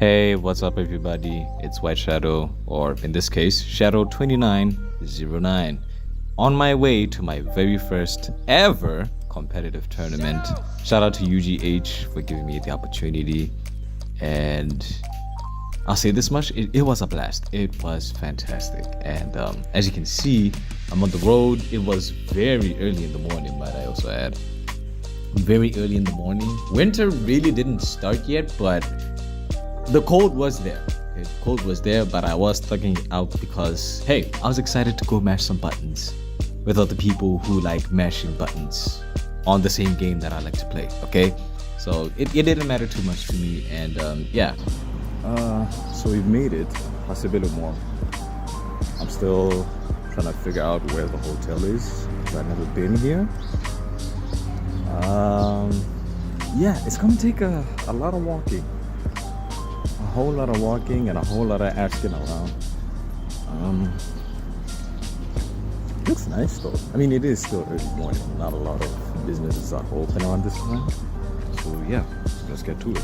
Hey, what's up, everybody? It's White Shadow, or in this case, Shadow 2909. On my way to my very first ever competitive tournament. Shout out to UGH for giving me the opportunity. And I'll say this much, it was a blast. It was fantastic. And as you can see, I'm on the road. It was very early in the morning, might I also add. Very early in the morning. Winter really didn't start yet, but the cold was there. Okay, the cold was there, but I was thugging it out because, hey, I was excited to go mash some buttons with other people who like mashing buttons on the same game that I like to play, okay? So it didn't matter too much to me, and yeah. So we've made it, possibly more. I'm still trying to figure out where the hotel is, because I've never been here. Yeah, it's gonna take a lot of walking. A whole lot of walking and a whole lot of asking around. Looks nice though. I mean, it is still early morning. Not a lot of businesses are open around this time. So yeah, let's get to it.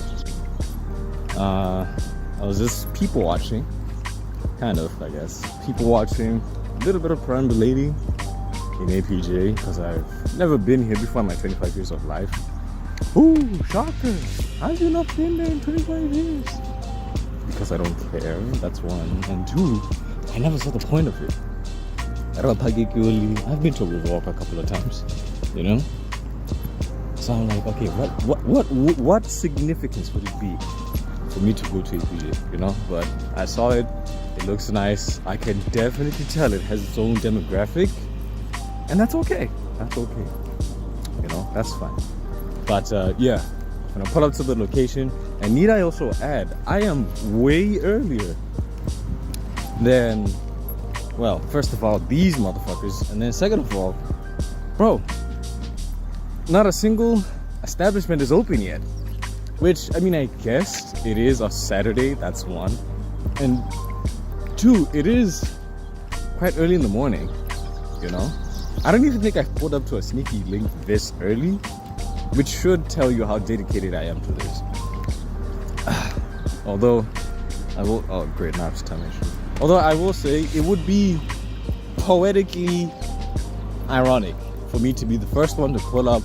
I was just people watching, kind of, I guess. People watching, a little bit of perambulating in APJ because I've never been here before in my 25 years of life. Ooh, shocker! Have you not been there in 25 years? Because I don't care, that's one. And two, I never saw the point of it. I've been to Riverwalk a couple of times, you know? So I'm like, okay, what significance would it be for me to go to APJ, you know? But I saw it, it looks nice. I can definitely tell it has its own demographic, and that's okay. That's okay, you know, that's fine. But yeah, when I pull up to the location, and need I also add, I am way earlier than, well, first of all, these motherfuckers, and then second of all, bro, not a single establishment is open yet. Which, I mean, I guess it is a Saturday, that's one. And two, it is quite early in the morning, you know? I don't even think I've pulled up to a sneaky link this early, which should tell you how dedicated I am to this. Although, I will, oh great, now it's time issue. Although I will say, it would be poetically ironic for me to be the first one to pull up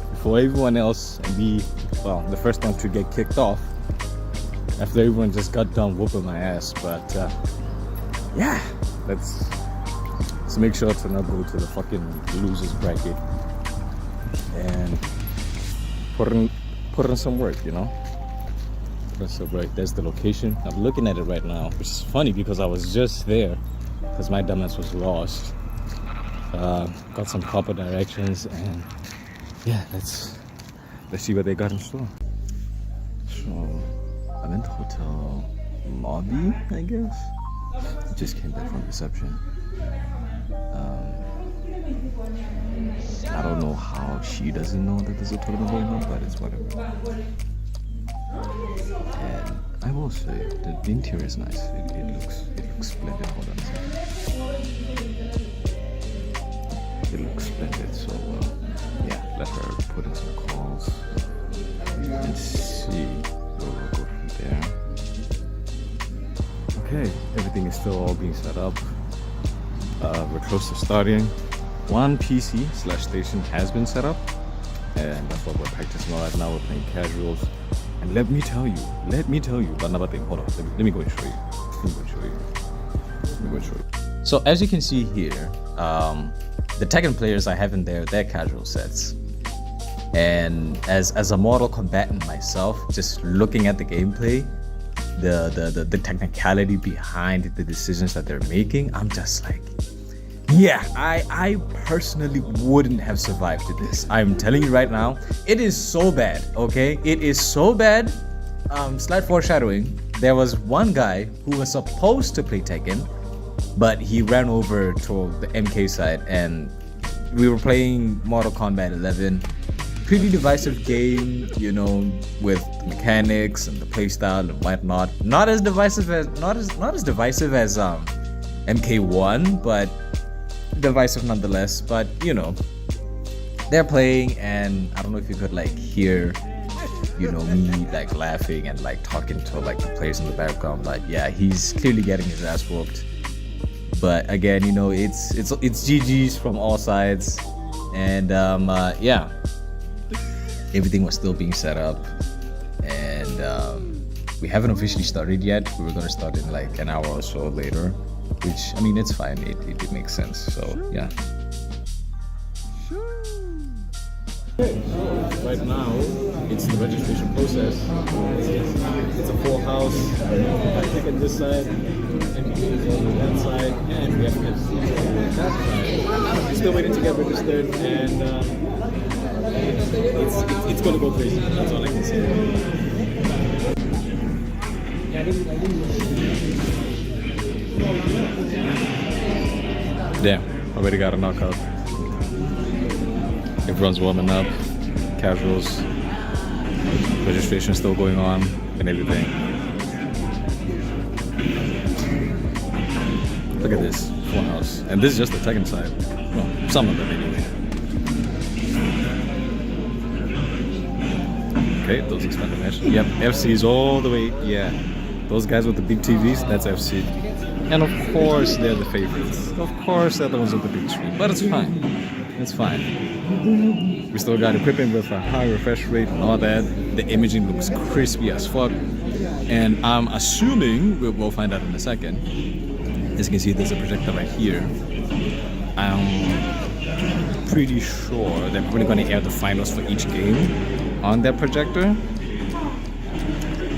before everyone else and be, well, the first one to get kicked off after everyone just got done whooping my ass. But yeah, let's make sure to not go to the fucking losers bracket and put in some work, you know? So right, there's the location. I'm looking at it right now, which is funny because I was just there because my dumbass was lost. Got some proper directions, and yeah, let's see what they got in store. So I'm in the hotel lobby, I guess. I just came back from reception. I don't know how she doesn't know that there's a tournament going on, but it's whatever. And I will say the interior is nice. It looks splendid. Hold on a second. It looks splendid. So yeah, let her put in some calls and see where we'll go from there. Okay, everything is still all being set up. We're close to starting. One PC/station has been set up, and that's what we're practicing right now. We're playing casuals. And let me tell you, but another thing, hold on, let me go and show you. So as you can see here, the Tekken players I have in there, they're casual sets. And as a Mortal combatant myself, just looking at the gameplay, the technicality behind the decisions that they're making, I'm just like, yeah, I personally wouldn't have survived to this. I'm telling you right now, it is so bad, okay? It is so bad. Slight foreshadowing, there was one guy who was supposed to play Tekken, but he ran over to the MK side, and we were playing Mortal Kombat 11. Pretty divisive game, you know, with the mechanics and the playstyle and whatnot. Not as divisive as MK1, but divisive nonetheless. But you know, they're playing, and I don't know if you could like hear you know, me like laughing and like talking to like the players in the background. Like, yeah, he's clearly getting his ass whooped. But again, you know, it's GG's from all sides, and yeah, everything was still being set up, and we haven't officially started yet. We were gonna start in like an hour or so later, which, I mean, it's fine. It makes sense. So yeah. Okay, so right now it's the registration process. It's a full house. I click on this side, and on that side, and we have to on that side. We're still waiting to get registered, and it's gonna go crazy. That's all I can say. Damn, already got a knockout. Everyone's warming up, casuals, registration still going on, and everything. Look at this, full house. And this is just the Tekken side. Well, some of them anyway. Okay, those expanded matches. Yep, FC's all the way, yeah. Those guys with the big TVs, that's FC. And of course, they're the favorites. Of course, they're the ones with the big screen. But it's fine. It's fine. We still got equipment with a high refresh rate and all that. The imaging looks crispy as fuck. And I'm assuming, we'll find out in a second. As you can see, there's a projector right here. I'm pretty sure that we're going to air the finals for each game on that projector.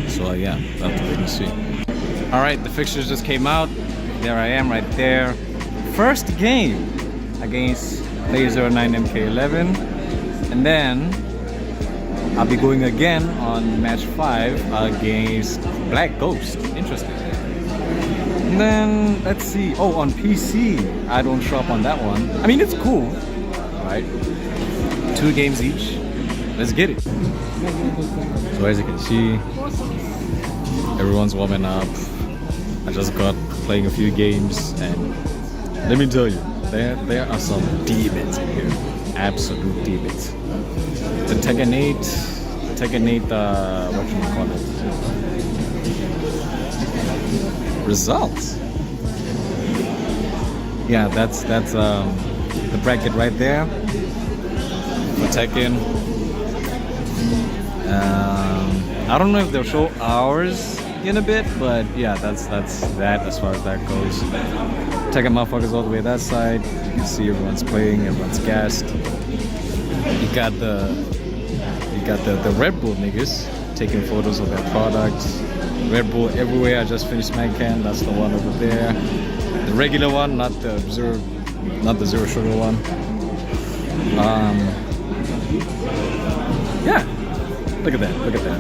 So yeah, we'll have to wait and see. Alright, the fixtures just came out. There I am right there. First game against Player 09 MK11, and then I'll be going again on match 5 against Black Ghost. Interesting. And then let's see. Oh, on PC, I don't show up on that one. I mean, it's cool, right? 2 games each. Let's get it. So as you can see, everyone's warming up. I just got playing a few games, and let me tell you, there are some demons in here. Absolute demons. The Tekken 8, what should we call it? Results. Yeah, that's the bracket right there for Tekken. I don't know if they'll show ours in a bit, but yeah, that's that as far as that goes. Tekken motherfuckers all the way that side. You can see everyone's playing, everyone's gassed. You got the Red Bull niggas taking photos of their products. Red Bull everywhere. I just finished my can. That's the one over there. The regular one, not the zero sugar one. Yeah, look at that. Look at that.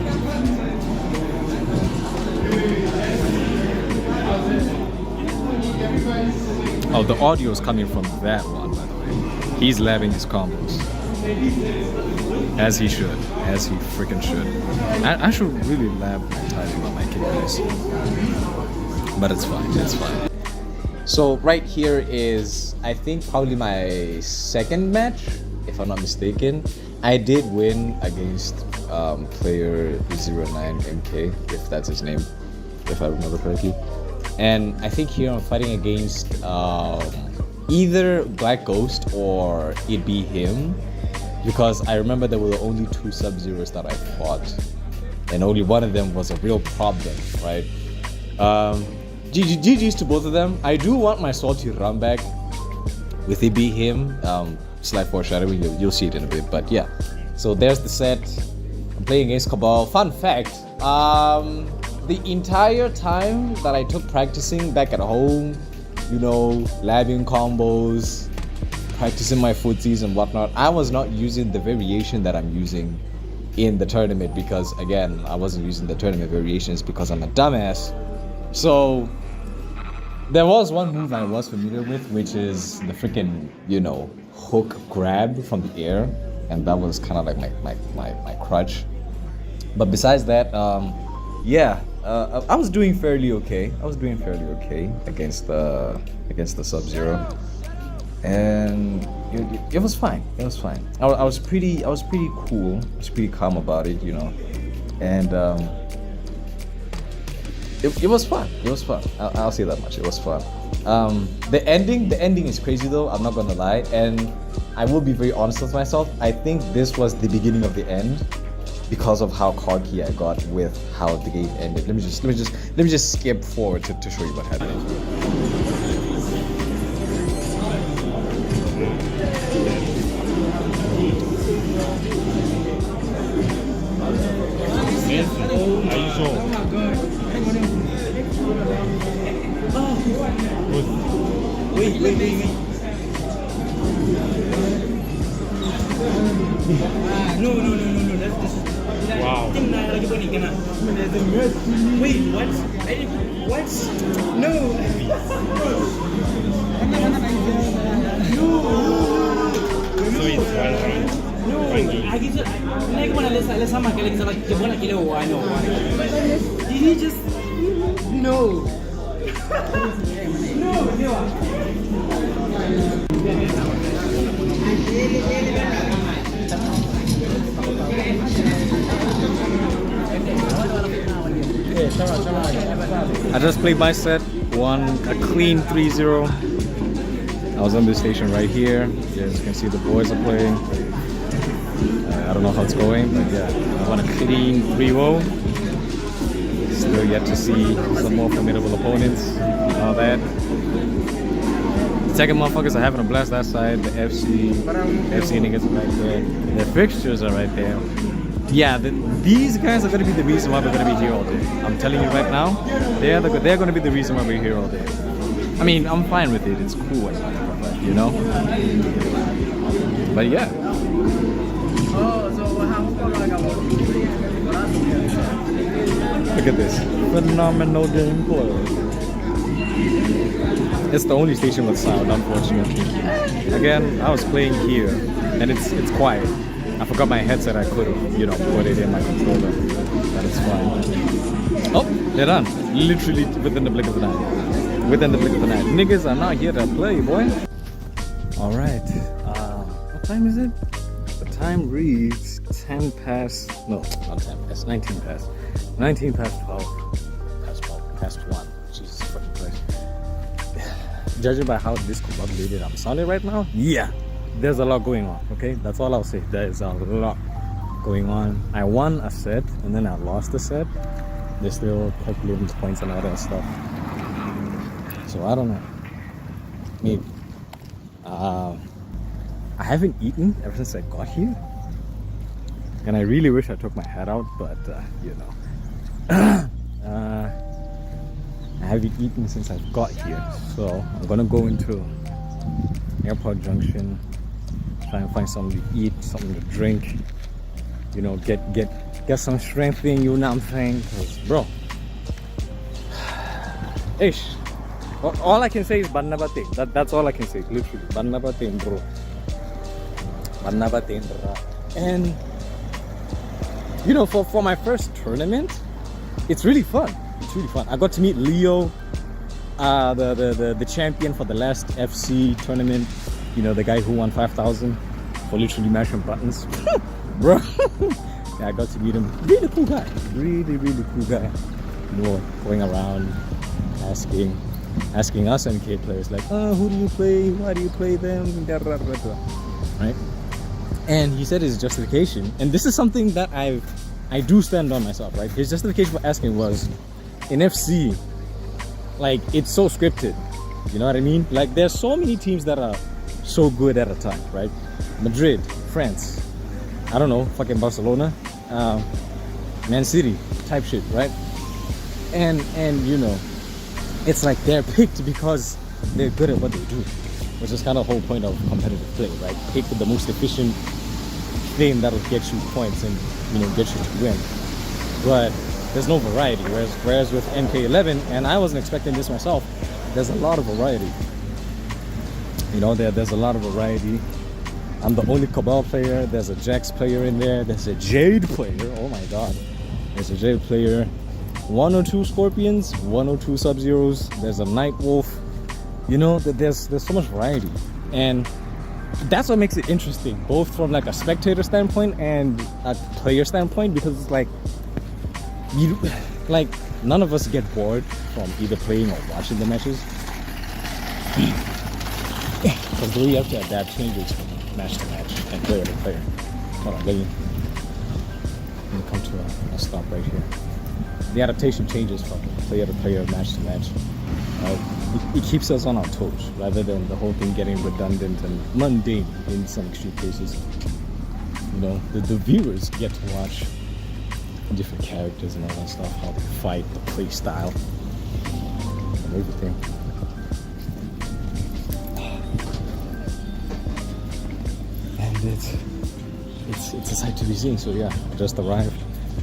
Oh, the audio is coming from that one, by the way. He's labbing his combos. As he should. As he freaking should. I should really lab my timing on my KPIs. But it's fine, it's fine. So right here is, I think, probably my second match, if I'm not mistaken. I did win against player 09 MK, if that's his name, if I remember correctly. And I think here I'm fighting against either Black Ghost or it be him, because I remember there were only 2 Sub-Zeros that I fought, and only one of them was a real problem, right? GG's to both of them. I do want my salty run back with it be him. Slight foreshadowing, you'll see it in a bit, but yeah. So there's the set. I'm playing against Cabal. Fun fact, the entire time that I took practicing back at home, you know, labbing combos, practicing my footsies and whatnot, I was not using the variation that I'm using in the tournament, because again, I wasn't using the tournament variations because I'm a dumbass. So there was one move I was familiar with, which is the freaking, you know, hook grab from the air, and that was kind of like my crutch. But besides that, yeah, I was doing fairly okay. Against the Sub-Zero, and it was fine. I was pretty cool. I was pretty calm about it, you know. and it was fun. It was fun. I'll say that much. It was fun. The ending is crazy though. I'm not gonna lie, and I will be very honest with myself. I think this was the beginning of the end because of how cocky I got with how the game ended. Let me just skip forward to show you what happened. Wait. No. That's wow. Wait, what? What? No. So it's Did he just? No. I just played my set, won a clean 3-0. I was on this station right here. You guys can see the boys are playing. I don't know how it's going, but yeah, I won a clean 3-0. Still yet to see some more formidable opponents and all that. The second motherfuckers are having a blast that side. The FC niggas are right there. The fixtures are right there. Yeah, these guys are going to be the reason why we're going to be here all day. I'm telling you right now, they're going to be the reason why we're here all day. I mean, I'm fine with it. It's cool, you know? But yeah. Look at this. Phenomenal gameplay. It's the only station with sound, unfortunately. Again, I was playing here, and it's quiet. I forgot my headset. I could have, you know, put it in my controller. But it's fine. Oh, they're done. Literally within the blink of an eye. Within the blink of an eye. Niggas are not here to play, boy. All right. What time is it? The time reads 10 past. No, not 10 past. 19 past. 19 past 12. Past 1. Jesus fucking Christ. Judging by how discombobulated I'm sounding right now, yeah, there's a lot going on. Okay, that's all I'll say. There's a lot going on. I won a set and then I lost a set. They're still calculating points and all that stuff. So I don't know. Maybe. I haven't eaten ever since I got here, and I really wish I took my hat out, but you know. I haven't eaten since I got here, so I'm gonna go into Airport Junction, try and find something to eat, something to drink, you know, get some strength in, you know what I'm saying? 'Cause, bro, ish, all I can say is Bannabating. That's all I can say, literally. Bannabating, bro. Bannabating, bro. And you know, for my first tournament, it's really fun. It's really fun. I got to meet Leo, the champion for the last FC tournament. You know, the guy who won 5,000 for literally mashing buttons. Bro, yeah, I got to meet him. Really cool guy. Really cool guy. You know, going around asking us MK players like, oh, who do you play? Why do you play them? Right? And he said his justification, and this is something that I do stand on myself, right? His justification for asking was, in FC, like, it's so scripted. You know what I mean? Like, there's so many teams that are so good at a time, right? Madrid, France, I don't know, fucking Barcelona, Man City type shit, right? And you know, it's like they're picked because they're good at what they do, which is kind of the whole point of competitive play, right? Pick the most efficient thing that'll get you points and, you know, get you to win. But there's no variety, whereas with MK11, and I wasn't expecting this myself, there's a lot of variety. You know, there's a lot of variety. I'm the only Cabal player. There's a Jax player in there. There's a Jade player. Oh my god. There's a Jade player. 1 or 2 Scorpions, 1 or 2 Sub-Zeros. There's a Night Wolf. You know, there's so much variety. And that's what makes it interesting, both from like a spectator standpoint and a player standpoint, because it's like like none of us get bored from either playing or watching the matches. Because the way you have to adapt changes from match to match and player to player. Hold on, let me come to a stop right here. The adaptation changes from player to player, match to match. It keeps us on our toes rather than the whole thing getting redundant and mundane in some extreme cases. You know, the viewers get to watch different characters and all that stuff, how they fight, the play style, and everything. And it's a sight to be seen. So yeah, I just arrived.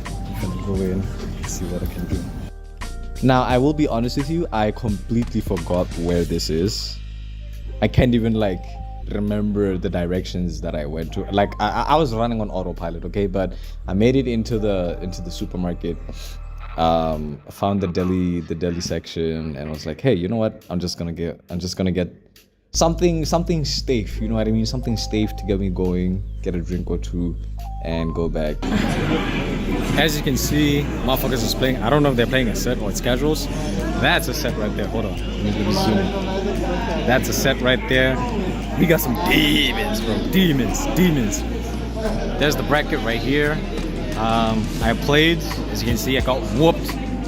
I'm gonna go in and see what I can do. Now, I will be honest with you, I completely forgot where this is. I can't even like remember the directions that I went to. Like I was running on autopilot, okay, but I made it into the supermarket. Found the deli section and was like, hey, you know what? I'm just gonna get something safe, you know what I mean? Something safe to get me going, get a drink or two, and go back. As you can see, motherfuckers is playing. I don't know if they're playing a set or it's casuals. That's a set right there. Hold on. Let me zoom in. That's a set right there. We got some demons, bro. Demons. There's the bracket right here. I played. As you can see, I got whooped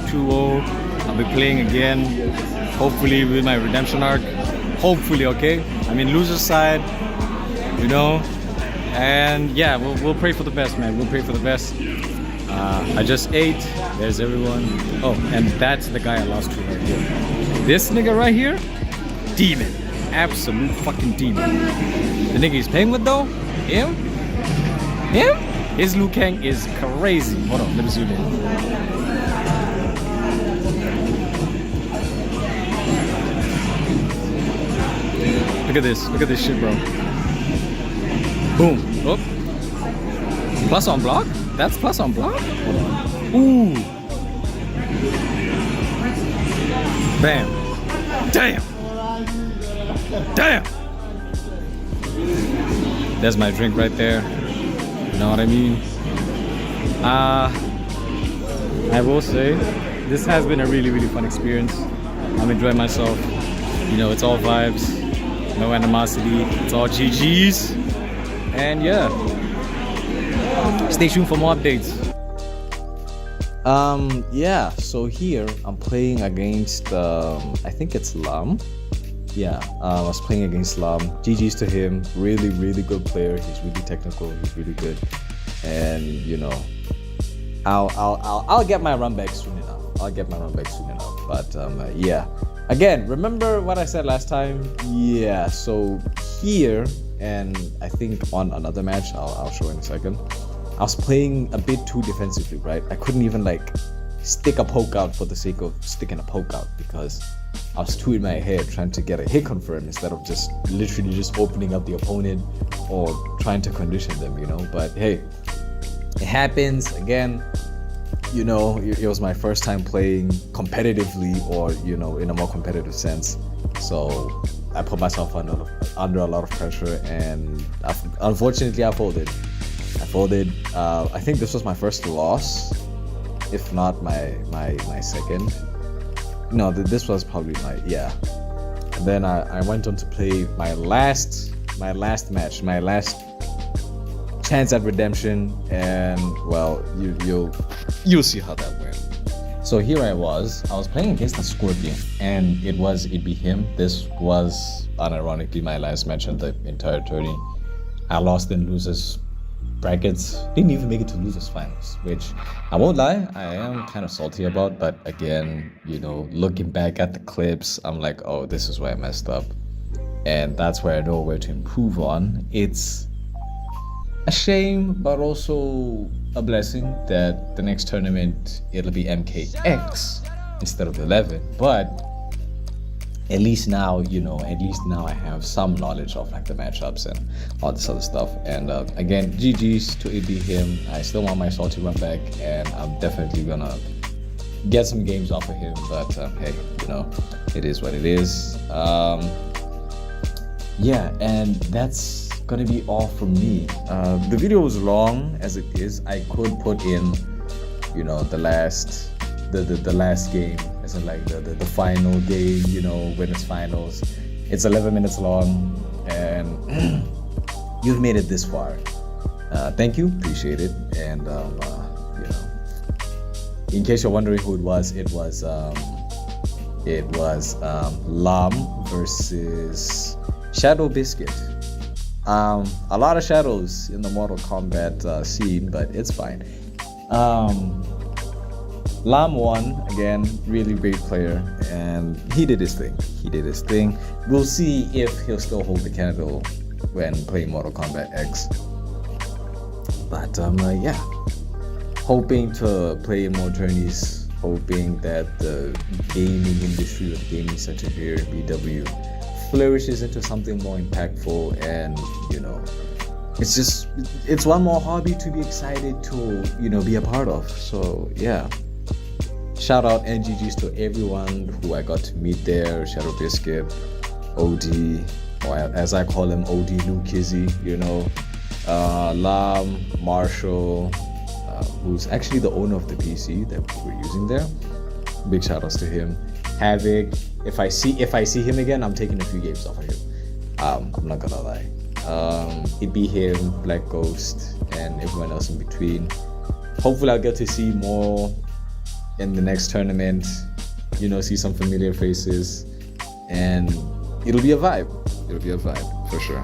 2-0. I'll be playing again. Hopefully with my redemption arc. Hopefully, okay? I'm in loser's side, you know. And yeah, we'll pray for the best, man. We'll pray for the best. I just ate. There's everyone. Oh, and that's the guy I lost to right here. This nigga right here, demon. Absolute fucking demon. The nigga he's playing with though, him? His Liu Kang is crazy. Hold on, let me zoom in. Look at this shit, bro. Boom. Oh. Plus on block? That's plus on block? Hold on. Ooh. Bam. Damn. There's my drink right there. You know what I mean? I will say, this has been a really, really fun experience. I'm enjoying myself. You know, it's all vibes. No animosity. It's all GG's. And yeah. Stay tuned for more updates. Yeah, so here I'm playing against I think it's Lam. Yeah, I was playing against Lam. GG's to him. Really, really good player. He's really technical. He's really good. And you know, I'll get my run back soon enough. But yeah. Again, remember what I said last time? Yeah. So here, and I think on another match, I'll show in a second. I was playing a bit too defensively, right? I couldn't even like stick a poke out for the sake of sticking a poke out because I was too in my head trying to get a hit confirm instead of just literally just opening up the opponent or trying to condition them, you know. But hey, it happens. Again, you know, it was my first time playing competitively or, you know, in a more competitive sense. So I put myself under a lot of pressure and unfortunately I folded. I think this was my first loss, if not my second. No, this was probably yeah. And then I went on to play my last match, my last chance at redemption, and well, you'll see how that went. So here I was playing against the Scorpion, and it'd be him. This was unironically my last match in the entire tourney. I lost in losers brackets, didn't even make it to losers finals, which I won't lie, I am kind of salty about. But again, you know, looking back at the clips, I'm like, oh, this is where I messed up, and that's where I know where to improve on. It's a shame, but also a blessing that the next tournament it'll be MKX instead of 11. But at least now, you know, I have some knowledge of like the matchups and all this other stuff. And again, GG's to it be him. I still want my salty run back, and I'm definitely gonna get some games off of him. But hey, you know, it is what it is. Yeah, and that's gonna be all from me. The video was long as it is. I could put in you know, the last game. It's not like the final game, you know, winners finals. It's 11 minutes long, and you've made it this far. Thank you, appreciate it. And you know, in case you're wondering who it was Lam versus Shadow Biscuit. A lot of shadows in the Mortal Kombat scene, but it's fine. Lam won again, really great player, and he did his thing. We'll see if he'll still hold the candle when playing Mortal Kombat X. But yeah, hoping to play more tourneys, hoping that the gaming industry or the gaming sector here in BW flourishes into something more impactful, and you know, it's one more hobby to be excited to, you know, be a part of. So yeah, shout out NGGs to everyone who I got to meet there. Shadow Biscuit, OD, or as I call him, OD Lou Kizzy, you know, Lam, Marshall, who's actually the owner of the PC that we're using there. Big shout outs to him. Havoc. If I see him again, I'm taking a few games off of him. I'm not gonna lie. It'd be him, Black Ghost, and everyone else in between. Hopefully I'll get to see more in the next tournament, you know, see some familiar faces, and it'll be a vibe for sure.